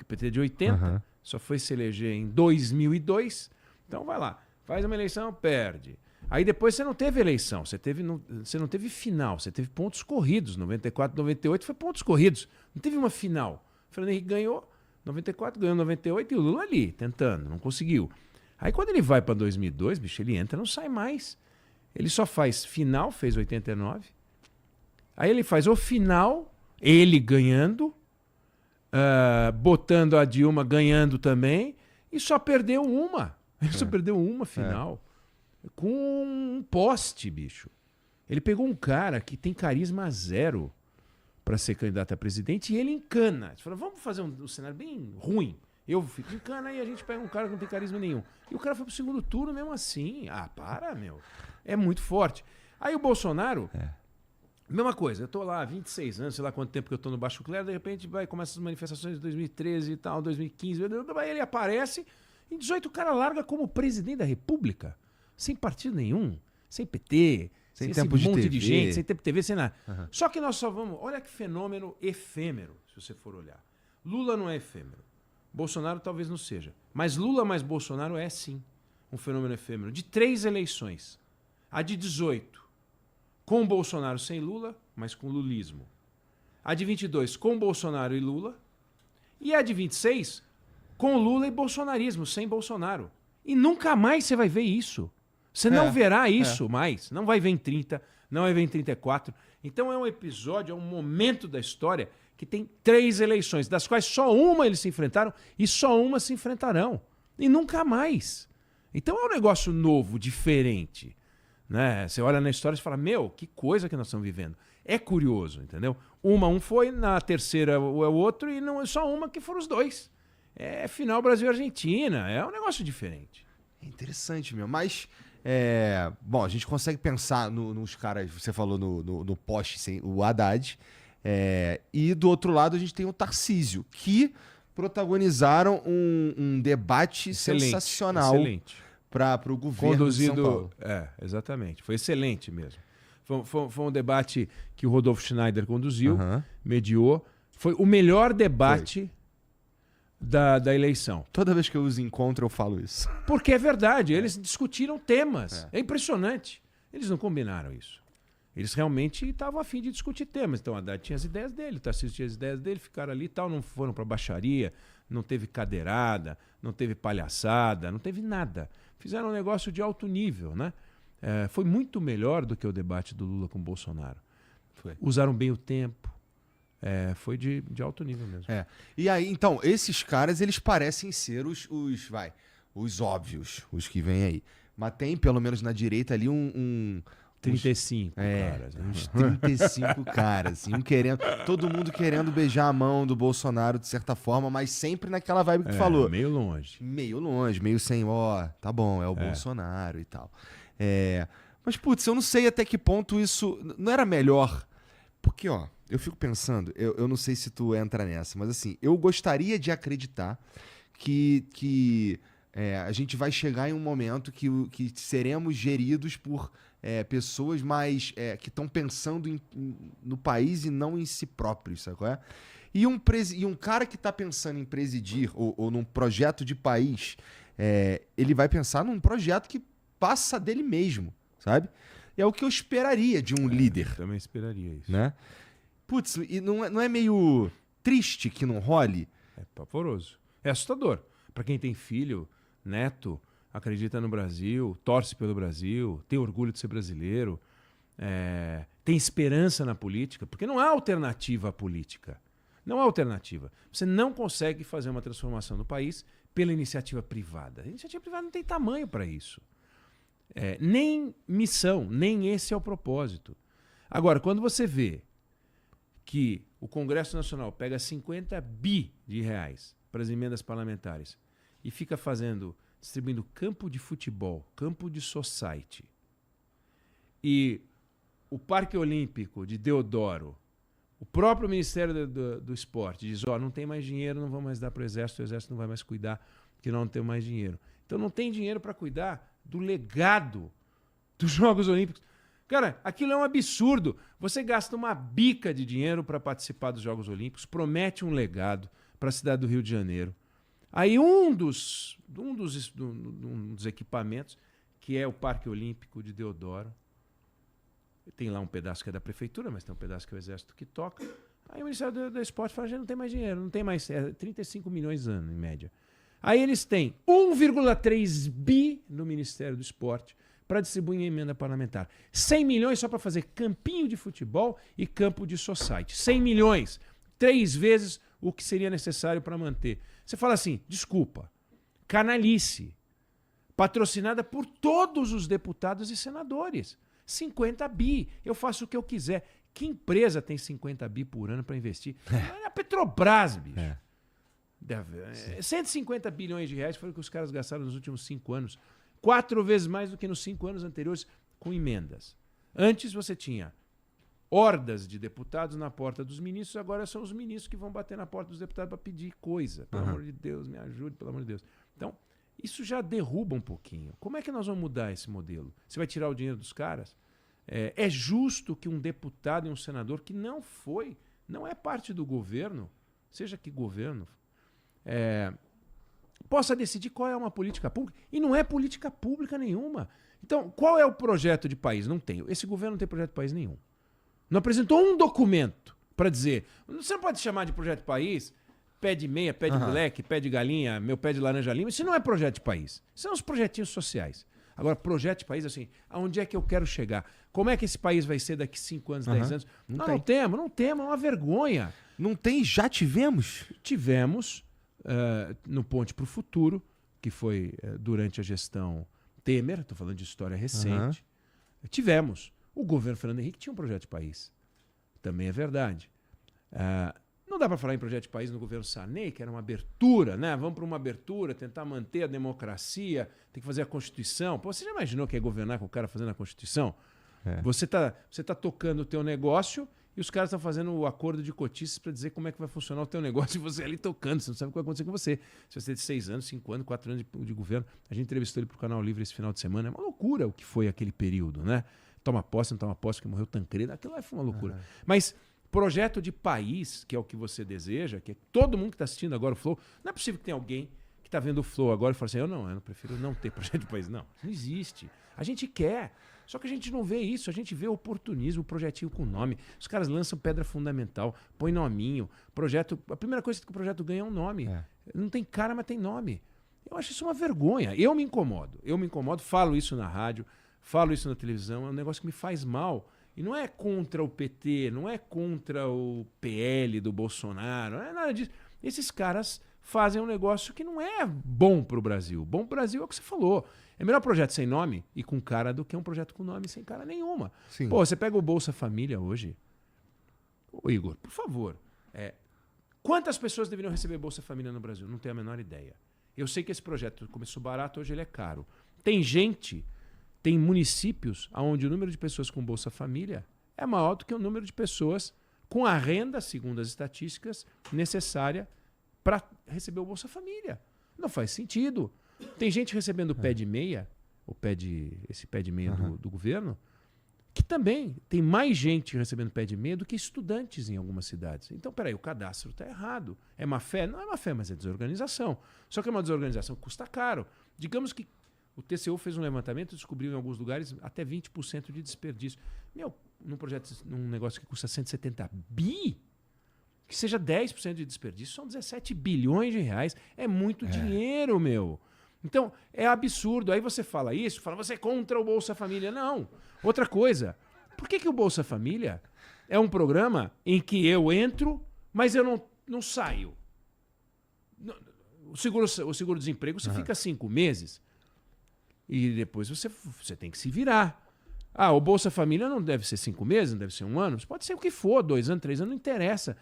o PT é de 80, só foi se eleger em 2002. Então vai lá, faz uma eleição, perde. Aí depois você não teve eleição, você não teve final, você teve pontos corridos. 94, 98 foi pontos corridos, não teve uma final. O Fernando Henrique ganhou 94, ganhou 98 e o Lula ali, tentando, não conseguiu. Aí quando ele vai para 2002, bicho, ele entra, não sai mais. Ele só faz final, fez 89. Aí ele faz o final, ele ganhando, botando a Dilma ganhando também, e só perdeu uma. Ele só perdeu uma final. Com um poste, bicho. Ele pegou um cara que tem carisma zero para ser candidato a presidente e ele encana. Ele falou, vamos fazer um cenário bem ruim. Eu fico em cana e a gente pega um cara que não tem carisma nenhum. E o cara foi pro segundo turno mesmo assim. Ah, para, meu. É muito forte. Aí o Bolsonaro, mesma coisa. Eu tô lá há 26 anos, sei lá quanto tempo que eu tô no Baixo Clero, de repente começa as manifestações de 2013 e tal, 2015. Aí ele aparece, em 18 o cara larga como presidente da República. Sem partido nenhum, sem PT, sem tempo esse de monte TV. de gente, sem tempo de TV, sem nada. Só que nós só vamos... Olha que fenômeno efêmero, se você for olhar. Lula não é efêmero. Bolsonaro talvez não seja. Mas Lula mais Bolsonaro é, sim, um fenômeno efêmero. De 3 eleições. A de 18, com Bolsonaro sem Lula, mas com lulismo. A de 22, com Bolsonaro e Lula. E a de 26, com Lula e bolsonarismo, sem Bolsonaro. E nunca mais você vai ver isso. Você não verá isso mais. Não vai ver em 30, não vai ver em 34. Então é um episódio, é um momento da história que tem 3 eleições, das quais só uma eles se enfrentaram e só uma se enfrentarão. E nunca mais. Então é um negócio novo, diferente. Né? Você olha na história e fala, meu, que coisa que nós estamos vivendo. É curioso, entendeu? Um foi, na terceira é o outro e não é só uma que foram os dois. É final Brasil e Argentina. É um negócio diferente. É interessante, meu. Mas, bom, a gente consegue pensar nos caras, você falou no poste, o Haddad. E do outro lado a gente tem o Tarcísio, que protagonizaram um debate sensacional para o governo de São Paulo. Exatamente. Foi excelente mesmo. Foi um debate que o Rodolfo Schneider conduziu, mediou. Foi o melhor debate da eleição. Toda vez que eu os encontro, eu falo isso. Porque é verdade, eles discutiram temas. É impressionante. Eles não combinaram isso. Eles realmente estavam a fim de discutir temas. Então, a Haddad tinha as ideias dele, o Tarcísio tinha as ideias dele, ficaram ali e tal, não foram para baixaria, não teve cadeirada, não teve palhaçada, não teve nada. Fizeram um negócio de alto nível, né? Foi muito melhor do que o debate do Lula com o Bolsonaro. Usaram bem o tempo. Foi de alto nível mesmo. E aí, então, esses caras, eles parecem ser os óbvios, os que vêm aí. Mas tem, pelo menos na direita ali, 35 caras. Uns 35 caras, assim, todo mundo querendo beijar a mão do Bolsonaro de certa forma, mas sempre naquela vibe que tu falou. Meio longe. Meio longe, meio sem, tá bom, é o Bolsonaro e tal. Mas, putz, eu não sei até que ponto isso não era melhor. Porque, eu fico pensando, eu não sei se tu entra nessa, mas assim, eu gostaria de acreditar que a gente vai chegar em um momento que seremos geridos por pessoas mais que estão pensando no país e não em si próprios, sabe qual é? E um cara que está pensando em presidir ou num projeto de país, ele vai pensar num projeto que passa dele mesmo, sabe? É o que eu esperaria de um líder. Eu também esperaria isso. Né? Putz, e não é meio triste que não role? É pavoroso. É assustador. Para quem tem filho, neto, acredita no Brasil, torce pelo Brasil, tem orgulho de ser brasileiro, tem esperança na política, porque não há alternativa à política. Não há alternativa. Você não consegue fazer uma transformação no país pela iniciativa privada. A iniciativa privada não tem tamanho para isso. Nem missão, nem esse é o propósito. Agora, quando você vê que o Congresso Nacional pega 50 bi de reais para as emendas parlamentares e fica distribuindo campo de futebol, campo de society, e o Parque Olímpico de Deodoro, o próprio Ministério do Esporte diz, não tem mais dinheiro, não vamos mais dar para o Exército não vai mais cuidar, porque nós não temos mais dinheiro. Então não tem dinheiro para cuidar do legado dos Jogos Olímpicos. Cara, aquilo é um absurdo. Você gasta uma bica de dinheiro para participar dos Jogos Olímpicos, promete um legado, para a cidade do Rio de Janeiro. Aí um dos equipamentos, que é o Parque Olímpico de Deodoro, tem lá um pedaço que é da prefeitura, mas tem um pedaço que é o Exército que toca. Aí o Ministério do Esporte fala, já não tem mais dinheiro, não tem mais, 35 milhões ano, em média. Aí eles têm 1,3 bi no Ministério do Esporte para distribuir em emenda parlamentar. 100 milhões só para fazer campinho de futebol e campo de society. 100 milhões, 3 vezes o que seria necessário para manter. Você fala assim, desculpa, canalice, patrocinada por todos os deputados e senadores. 50 bi, eu faço o que eu quiser. Que empresa tem 50 bi por ano para investir? É a Petrobras, bicho. 150 bilhões de reais foi o que os caras gastaram nos últimos 5 anos. 4 vezes mais do que nos 5 anos anteriores com emendas. Antes você tinha hordas de deputados na porta dos ministros, agora são os ministros que vão bater na porta dos deputados para pedir coisa. Pelo amor de Deus, me ajude, pelo amor de Deus. Então, isso já derruba um pouquinho. Como é que nós vamos mudar esse modelo? Você vai tirar o dinheiro dos caras? É justo que um deputado e um senador que não é parte do governo, seja que governo, possa decidir qual é uma política pública. E não é política pública nenhuma. Então, qual é o projeto de país? Não tem. Esse governo não tem projeto de país nenhum. Não apresentou um documento para dizer. Você não pode chamar de projeto de país pé de meia, pé de moleque, pé de galinha, meu pé de laranja lima. Isso não é projeto de país. Isso são os projetinhos sociais. Agora, projeto de país, assim, aonde é que eu quero chegar? Como é que esse país vai ser daqui 5 anos, 10 anos? Não temos, é uma vergonha. Não tem, já tivemos? Tivemos, no Ponte para o Futuro, que foi durante a gestão Temer, estou falando de história recente. Tivemos. O governo Fernando Henrique tinha um projeto de país. Também é verdade. Não dá para falar em projeto de país no governo Sarney, que era uma abertura, né? Vamos para uma abertura, tentar manter a democracia, tem que fazer a Constituição. Pô, você já imaginou que é governar com o cara fazendo a Constituição? Você tá tocando o teu negócio e os caras estão fazendo o acordo de cotistas para dizer como é que vai funcionar o teu negócio e você ali tocando, você não sabe o que vai acontecer com você. Se você tem 6 anos, 5 anos, 4 anos de governo, a gente entrevistou ele para o Canal Livre esse final de semana, é uma loucura o que foi aquele período, né? Toma posse, não toma posse, que morreu Tancredo, aquilo lá foi uma loucura. Mas projeto de país, que é o que você deseja, que é todo mundo que está assistindo agora o Flow, não é possível que tenha alguém que está vendo o Flow agora e fala assim, eu não prefiro não ter projeto de país. Não existe. A gente quer, só que a gente não vê isso, a gente vê oportunismo, projetinho com nome. Os caras lançam pedra fundamental, põe nominho, projeto. A primeira coisa que o projeto ganha é um nome. Não tem cara, mas tem nome. Eu acho isso uma vergonha. Eu me incomodo, falo isso na rádio, falo isso na televisão, é um negócio que me faz mal. E não é contra o PT, não é contra o PL do Bolsonaro, não é nada disso. Esses caras fazem um negócio que não é bom para o Brasil. Bom para o Brasil é o que você falou. É melhor projeto sem nome e com cara do que um projeto com nome sem cara nenhuma. Sim. Pô, você pega o Bolsa Família hoje. Ô Igor, por favor. Quantas pessoas deveriam receber Bolsa Família no Brasil? Não tenho a menor ideia. Eu sei que esse projeto começou barato, hoje ele é caro. Tem municípios onde o número de pessoas com Bolsa Família é maior do que o número de pessoas com a renda, segundo as estatísticas, necessária para receber o Bolsa Família. Não faz sentido. Tem gente recebendo o pé de meia, esse pé de meia do governo, que também tem mais gente recebendo pé de meia do que estudantes em algumas cidades. Então, peraí, o cadastro está errado. É má fé? Não é má fé, mas é desorganização. Só que é uma desorganização que custa caro. Digamos que o TCU fez um levantamento e descobriu em alguns lugares até 20% de desperdício. Num negócio que custa 170 bi, que seja 10% de desperdício, são 17 bilhões de reais. É muito dinheiro, meu. Então, é absurdo. Aí você fala isso, você é contra o Bolsa Família. Não. Outra coisa, por que o Bolsa Família é um programa em que eu entro, mas eu não saio? O seguro-desemprego, você fica 5 meses. E depois você tem que se virar. O Bolsa Família não deve ser 5 meses, não deve ser 1 ano. Pode ser o que for, 2 anos, 3 anos, não interessa.